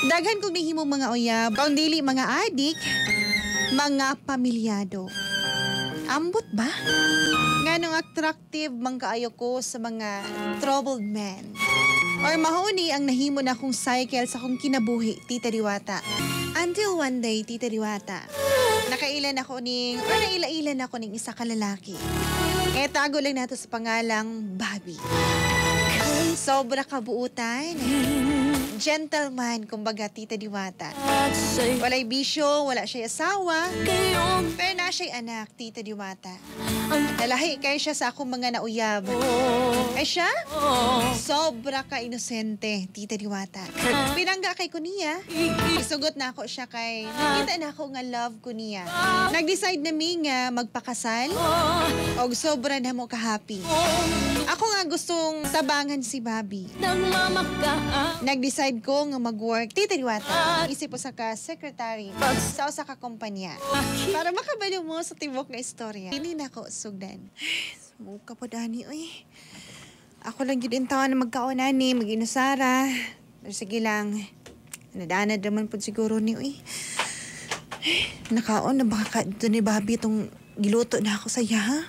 Daghan kong nahimong mga uyab, kaung dili mga adik, mga pamilyado. Ambot ba? Nganong attractive man kaayo ko sa mga troubled men. Or mahuni ang nahimo na akong cycle sa akong kinabuhi, Tita Diwata. Until one day, Tita Diwata, nakailan ako nailailan ako ning isa ka lalaki. Tago lang nato sa pangalang Bobby. Sobra kabuutan. Gentleman, kumbaga, Tita Diwata. Walay bisyo, wala siya asawa, pero na siya'y anak, Tita Diwata. Nalahi kay siya sa akong mga nauyab. Ay siya, sobra ka inosente, Tita Diwata. Pinangga kay ko niya, isugot na ako siya kay, nakita na ako nga love ko niya. Nag-decide na mi nga magpakasal, o sobra na mo ka-happy. Ako nga gustong tabangan si Bobby. Nag-decide ko nga mag-work, Tita Diwata, isip ko sa ka-secretary sa usa ka kumpanya. Para makabaliw mo sa tibok na istorya. Hindi na ako sugdan. Sumuka po, Dani. Uy. Ako lang yun taon na magkaunani, mag-inusara. Pero sige lang. Nadanad naman po siguro ni, uy. Nakaon na baka dito ni Bobby itong giluto na ako sa iya, ha?